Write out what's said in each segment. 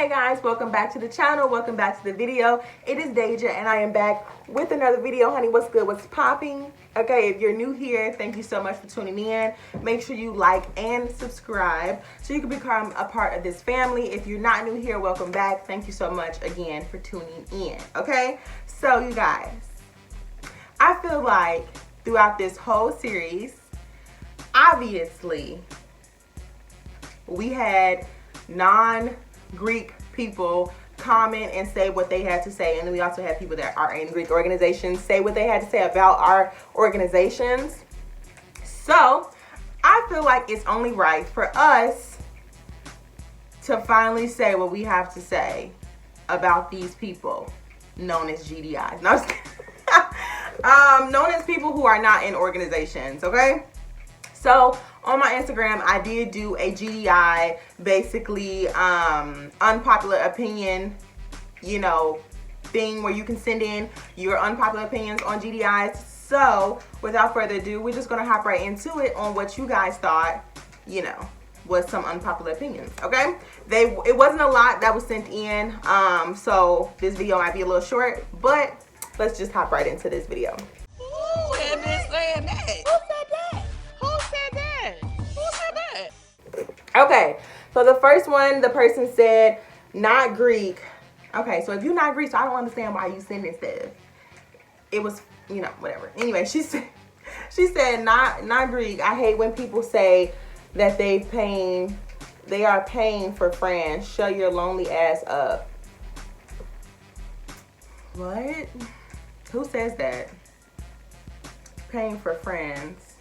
Hey guys, welcome back to the channel. Welcome back to the video. It is Deja and I am back with another video. Honey, what's good? What's popping? Okay, if you're new here, thank you so much for tuning in. Make sure you like and subscribe so you can become a part of this family. If you're not new here, welcome back. Thank you so much again for tuning in. Okay, so you guys, I feel like throughout this whole series, obviously, we had non-Greek people comment and say what they had to say, and then we also had people that are in Greek organizations say what they had to say about our organizations. So I feel like it's only right for us to finally say what we have to say about these people known as GDI'S. No, I'm just kidding. Known as people who are not in organizations, okay? So on my Instagram, I did do a GDI, basically unpopular opinion, thing where you can send in your unpopular opinions on GDI'S. So without further ado, we're just gonna hop right into it on what you guys thought, was some unpopular opinions, okay? It wasn't a lot that was sent in, so this video might be a little short, but let's just hop right into this video. Ooh, and been saying that. Who said that? Who said that? Who said that? Okay, so the first one, the person said, not Greek. Okay, so if you're not Greek, so I don't understand why you sending stuff. It was, whatever. Anyway, she said, not Greek. I hate when people say that they are paying for friends. Shut your lonely ass up. What? Who says that? Paying for friends.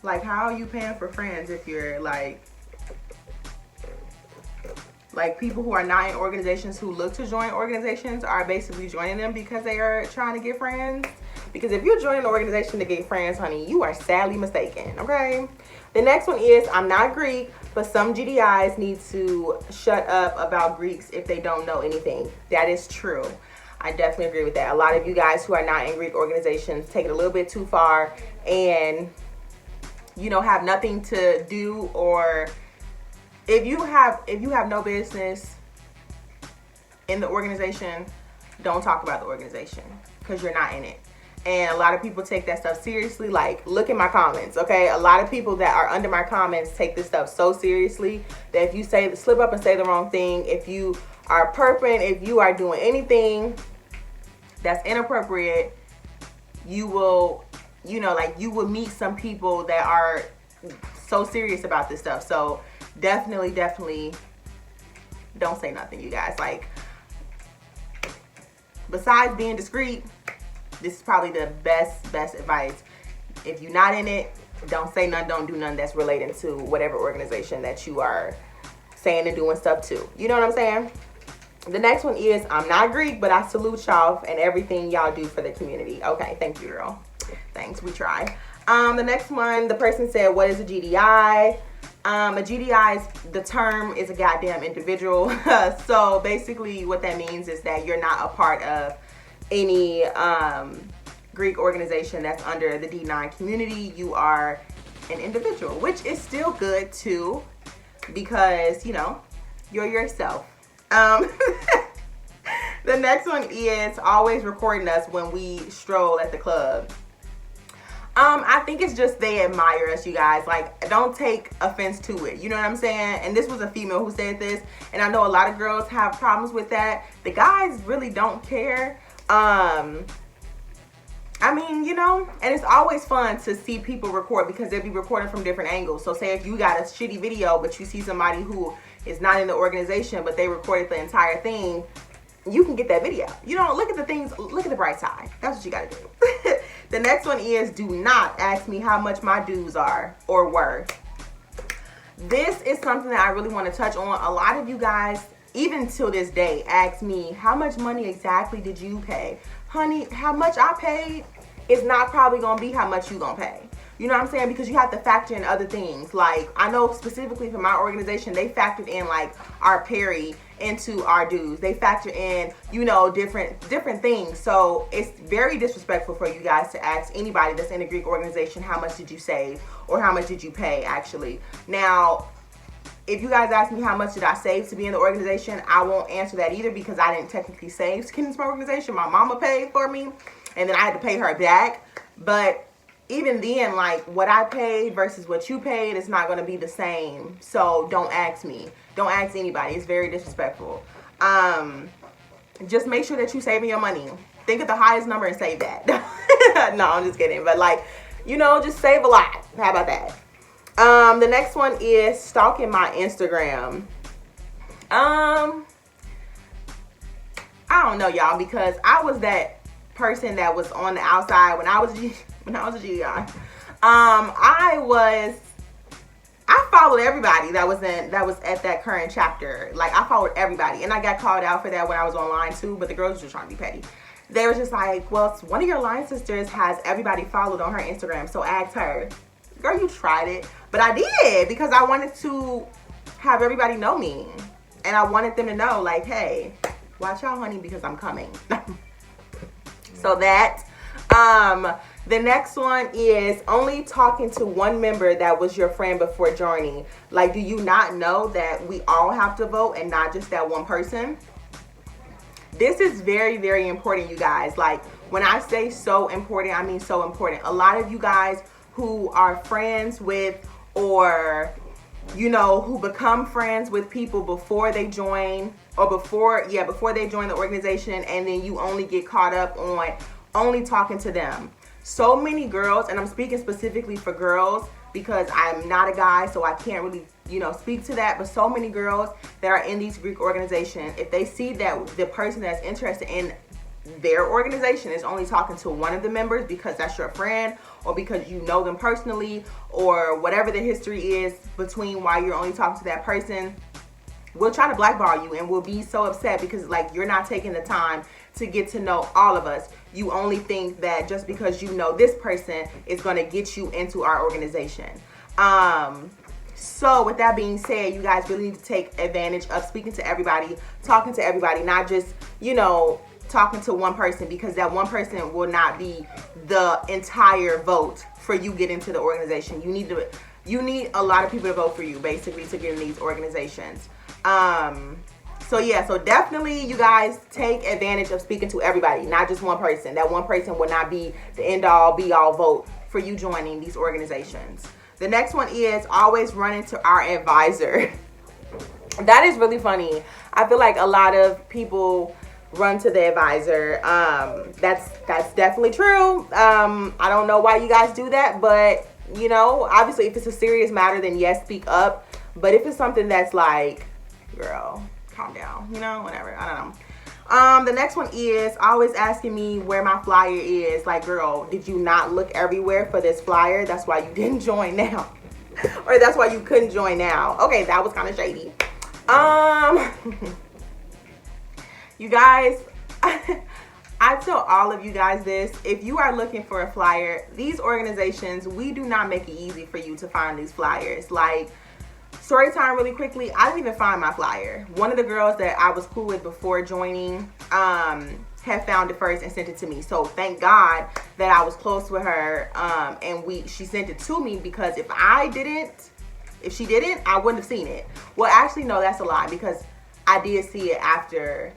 Like, how are you paying for friends if you're like people who are not in organizations who look to join organizations are basically joining them because they are trying to get friends? Because if you're joining an organization to get friends, honey, you are sadly mistaken, okay? The next one is, I'm not Greek, but some GDI'S need to shut up about Greeks if they don't know anything. That is true. I definitely agree with that. A lot of you guys who are not in Greek organizations take it a little bit too far and have nothing to do, or if you have no business in the organization, don't talk about the organization because you're not in it. And a lot of people take that stuff seriously. Like, look at my comments, okay? A lot of people that are under my comments take this stuff so seriously that if you slip up and say the wrong thing, if you are perping, if you are doing anything that's inappropriate, you will you will meet some people that are so serious about this stuff. So definitely don't say nothing, you guys. Like, besides being discreet, this is probably the best advice. If you're not in it, don't say nothing, don't do nothing that's related to whatever organization that you are saying and doing stuff to. You know what I'm saying? The next one is, I'm not Greek, but I salute y'all and everything y'all do for the community. Okay, thank you, girl. Thanks, we try. The next one, the person said, what is a GDI? A GDI, the term is a goddamn individual. So basically what that means is that you're not a part of any Greek organization that's under the D9 community. You are an individual, which is still good too, because you're yourself. The next one is always recording us when we stroll at the club. I think it's just they admire us, you guys. Like, don't take offense to it. You know what I'm saying? And this was a female who said this, and I know a lot of girls have problems with that. The guys really don't care. I mean, and it's always fun to see people record because they'll be recording from different angles. So say if you got a shitty video, but you see somebody who is not in the organization, but they recorded the entire thing, you can get that video. Look at the things, look at the bright side. That's what you gotta do. The next one is, do not ask me how much my dues are or were. This is something that I really want to touch on. A lot of you guys, even till this day, ask me, how much money exactly did you pay? Honey, how much I paid is not probably gonna be how much you gonna pay. You know what I'm saying? Because you have to factor in other things. Like, I know specifically for my organization, they factored in like our peri into our dues. They factor in, different things. So it's very disrespectful for you guys to ask anybody that's in a Greek organization, how much did you save or how much did you pay actually. Now, If you guys ask me how much did I save to be in the organization, I won't answer that either because I didn't technically save to get into my organization. My mama paid for me, and then I had to pay her back. But even then, like, what I paid versus what you paid is not going to be the same. So don't ask me. Don't ask anybody. It's very disrespectful. Just make sure that you're saving your money. Think of the highest number and save that. No, I'm just kidding. But, like, you know, just save a lot. How about that? The next one is stalking my Instagram. I don't know, y'all, because I was that person that was on the outside when I was a GDI. I followed everybody that was at that current chapter. Like, I followed everybody, and I got called out for that when I was online too. But the girls were just trying to be petty. They were just like, well, one of your line sisters has everybody followed on her Instagram, so ask her. Girl, you tried it. But I did, because I wanted to have everybody know me. And I wanted them to know, like, hey, watch out, honey, because I'm coming. So that. The next one is only talking to one member that was your friend before joining. Like, do you not know that we all have to vote and not just that one person? This is very, very important, you guys. Like, when I say so important, I mean so important. A lot of you guys who are friends with, or, you know, who become friends with people before they join, or before they join the organization, and then you only get caught up on only talking to them. So many girls, and I'm speaking specifically for girls because I'm not a guy, so I can't really, you know, speak to that, but so many girls that are in these Greek organizations, if they see that the person that's interested in their organization is only talking to one of the members because that's your friend, or because you know them personally, or whatever the history is between why you're only talking to that person, we'll try to blackball you, and we'll be so upset because, like, you're not taking the time to get to know all of us. You only think that just because you know this person is going to get you into our organization. So with that being said, you guys really need to take advantage of speaking to everybody, talking to everybody, not just, you know, talking to one person, because that one person will not be the entire vote for you get into the organization. You need a lot of people to vote for you, basically, to get in these organizations. So yeah, so definitely you guys take advantage of speaking to everybody, not just one person. That one person will not be the end all be all vote for you joining these organizations. The next one is always run into our advisor. That is really funny. I feel like a lot of people run to the advisor. That's definitely true. I don't know why you guys do that, but, you know, obviously if it's a serious matter, then yes, speak up. But if it's something that's like, girl, calm down, you know, whatever, I don't know. The next one is always asking me where my flyer is. Like, girl, did you not look everywhere for this flyer? That's why you didn't join now. Or that's why you couldn't join now. Okay, that was kind of shady. You guys, I tell all of you guys this. If you are looking for a flyer, these organizations, we do not make it easy for you to find these flyers. Like, story time really quickly, I didn't even find my flyer. One of the girls that I was cool with before joining had found it first and sent it to me. So thank God that I was close with her, and she sent it to me, because if she didn't, I wouldn't have seen it. Well, actually, no, that's a lie, because I did see it after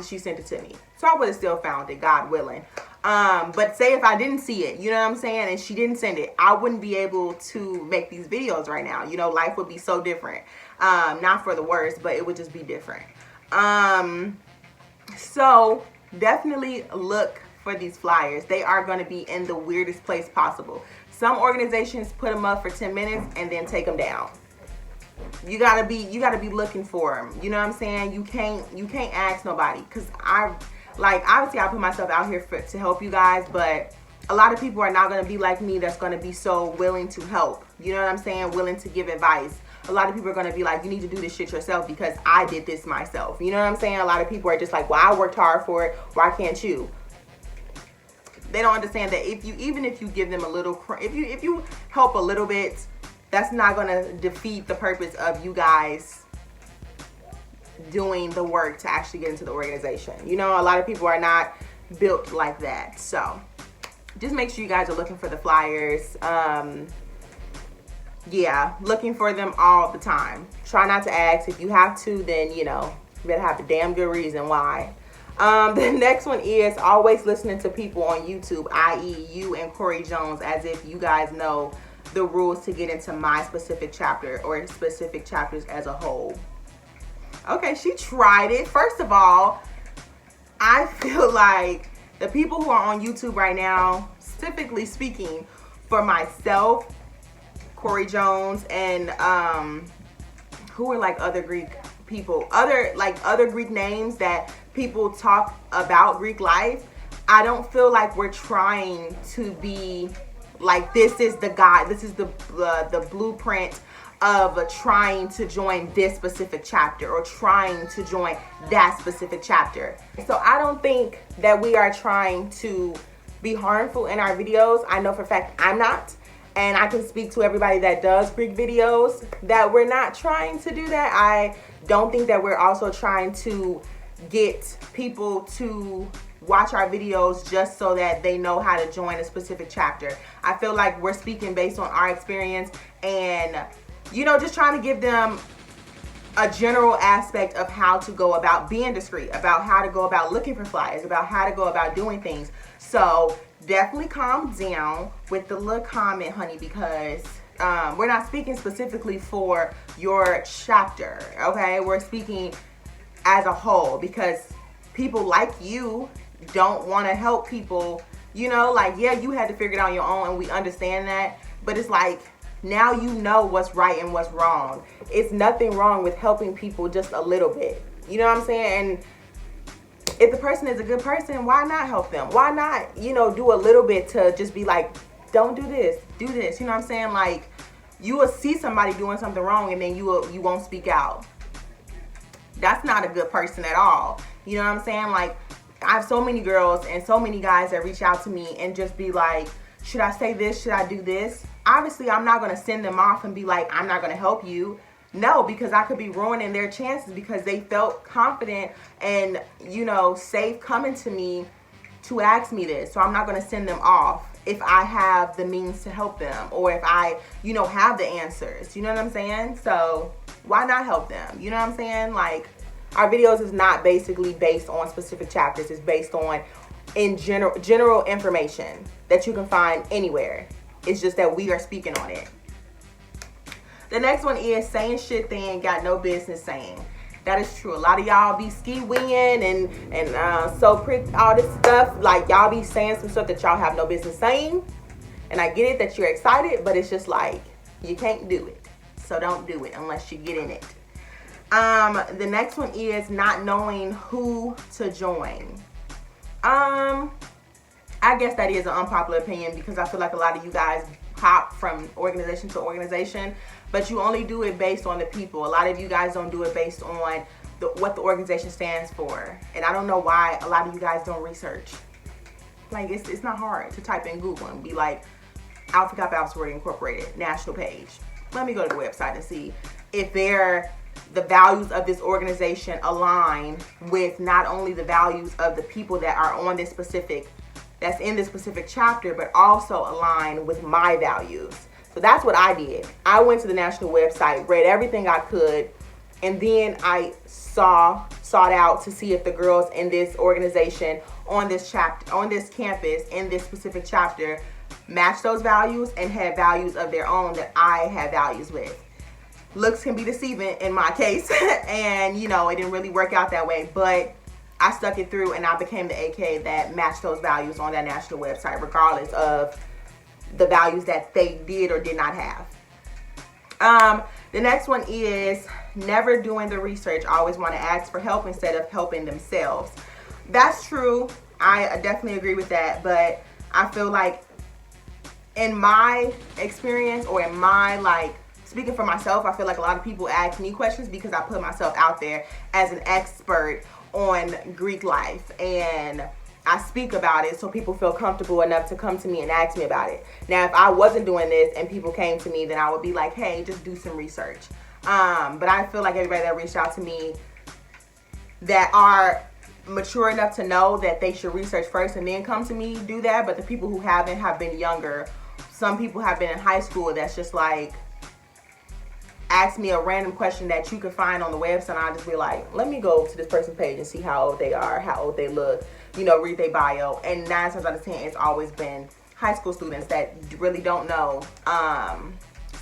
she sent it to me. So I would have still found it, God willing. But say if I didn't see it, you know what I'm saying, and she didn't send it, I wouldn't be able to make these videos right now. You know, life would be so different. Not for the worse, but it would just be different. So definitely look for these flyers. They are going to be in the weirdest place possible. Some organizations put them up for 10 minutes and then take them down. You gotta be looking for them. You know what I'm saying? You can't ask nobody, because obviously I put myself out here to help you guys, but a lot of people are not going to be like me, that's going to be so willing to help. You know what I'm saying? Willing to give advice. A lot of people are going to be like, you need to do this shit yourself because I did this myself. You know what I'm saying? A lot of people are just like, well, I worked hard for it. Why can't you? They don't understand that even if you give them a little, if you help a little bit, that's not going to defeat the purpose of you guys doing the work to actually get into the organization. You know, a lot of people are not built like that. So just make sure you guys are looking for the flyers. yeah, looking for them all the time. Try not to ask. If you have to, then, you know, you better have a damn good reason why. The next one is always listening to people on YouTube, i.e. you and Corey Jones, as if you guys know the rules to get into my specific chapter or specific chapters as a whole. Okay, she tried it. First of all, I feel like the people who are on YouTube right now, specifically speaking for myself, Corey Jones, and who are like other Greek people, other Greek names that people talk about Greek life, I don't feel like we're trying to be like, this is the guide, this is the blueprint of trying to join this specific chapter or trying to join that specific chapter. So I don't think that we are trying to be harmful in our videos. I know for a fact I'm not, and I can speak to everybody that does Greek videos that we're not trying to do that. I don't think that we're also trying to get people to watch our videos just so that they know how to join a specific chapter. I feel like we're speaking based on our experience and, you know, just trying to give them a general aspect of how to go about being discreet, about how to go about looking for flyers, about how to go about doing things. So definitely calm down with the little comment, honey, because we're not speaking specifically for your chapter, okay? We're speaking as a whole because people like you don't want to help people, you know, like, yeah, you had to figure it out on your own and we understand that, but it's like, now you know what's right and what's wrong. It's nothing wrong with helping people just a little bit, you know what I'm saying? And if the person is a good person, why not help them? Why not, you know, do a little bit to just be like, don't do this, do this, you know what I'm saying? Like, you will see somebody doing something wrong and then you won't speak out. That's not a good person at all. You know what I'm saying? Like, I have so many girls and so many guys that reach out to me and just be like, should I say this? Should I do this? Obviously, I'm not going to send them off and be like, I'm not going to help you. No, because I could be ruining their chances because they felt confident and, you know, safe coming to me to ask me this. So I'm not going to send them off if I have the means to help them or if I, you know, have the answers. You know what I'm saying? So why not help them? You know what I'm saying? Like, our videos is not basically based on specific chapters. It's based on in general information that you can find anywhere. It's just that we are speaking on it. The next one is saying shit they ain't got no business saying. That is true. A lot of y'all be ski-weeing and so pretty, all this stuff. Like, y'all be saying some stuff that y'all have no business saying. And I get it that you're excited, but it's just like, you can't do it. So don't do it unless you get in it. The next one is not knowing who to join. I guess that is an unpopular opinion because I feel like a lot of you guys hop from organization to organization, but you only do it based on the people. A lot of you guys don't do it based on what the organization stands for. And I don't know why a lot of you guys don't research. Like, it's not hard to type in Google and be like, Alpha Kappa Alpha Sorority Incorporated, national page. Let me go to the website and see if the values of this organization align with not only the values of the people that are on this specific, that's in this specific chapter, but also align with my values. So that's what I did. I went to the national website, read everything I could, and then I sought out to see if the girls in this organization on this chapter, on this campus, in this specific chapter, match those values and had values of their own that I had values with. Looks can be deceiving in my case, and you know, it didn't really work out that way, but I stuck it through and I became the AK that matched those values on that national website, regardless of the values that they did or did not have. The next one is never doing the research. Always want to ask for help instead of helping themselves. That's true. I definitely agree with that, but I feel like in my experience or in my, like, speaking for myself, I feel like a lot of people ask me questions because I put myself out there as an expert on Greek life and I speak about it so people feel comfortable enough to come to me and ask me about it. Now, if I wasn't doing this and people came to me, then I would be like, hey, just do some research. But I feel like everybody that reached out to me that are mature enough to know that they should research first and then come to me do that. But the people who haven't have been younger. Some people have been in high school that's just like, ask me a random question that you can find on the website, and I'll just be like, let me go to this person's page and see how old they are, how old they look, you know, read their bio. And 9 times out of 10, it's always been high school students that really don't know.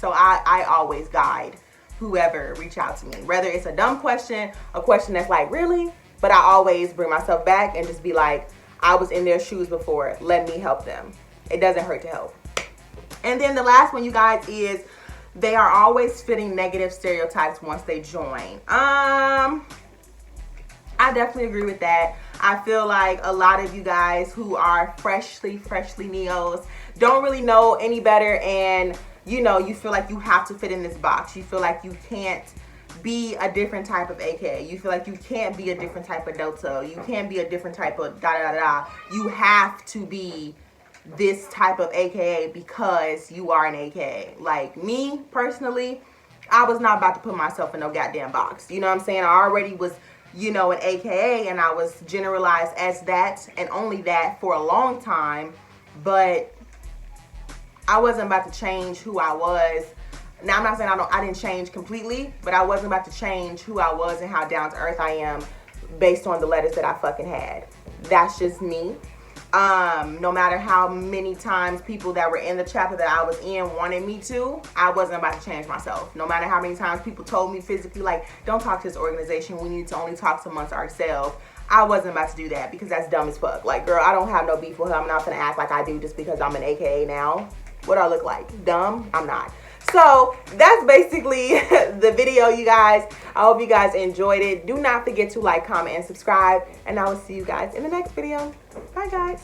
So I always guide whoever reach out to me, whether it's a dumb question, a question that's like, really? But I always bring myself back and just be like, I was in their shoes before, let me help them. It doesn't hurt to help. And then the last one, you guys, is they are always fitting negative stereotypes once they join. I definitely agree with that. I feel like a lot of you guys who are freshly neos don't really know any better, and you know, you feel like you have to fit in this box. You feel like you can't be a different type of AKA. You feel like you can't be a different type of Delta. You can't be a different type of da-da-da-da. You have to be this type of AKA because you are an AKA. Like me, personally, I was not about to put myself in no goddamn box. You know what I'm saying? I already was, you know, an AKA, and I was generalized as that and only that for a long time. But I wasn't about to change who I was. Now, I'm not saying I didn't change completely, but I wasn't about to change who I was and how down to earth I am based on the letters that I fucking had. That's just me. No matter how many times people that were in the chapter that I was in wanted me to, I wasn't about to change myself. No matter how many times people told me physically, like, don't talk to this organization, we need to only talk amongst ourselves, I wasn't about to do that because that's dumb as fuck. Like, girl, I don't have no beef with her. I'm not gonna act like I do just because I'm an AKA now. What do I look like? Dumb? I'm not. So that's basically the video, you guys. I hope you guys enjoyed it. Do not forget to like, comment, and subscribe, and I will see you guys in the next video. Bye, guys.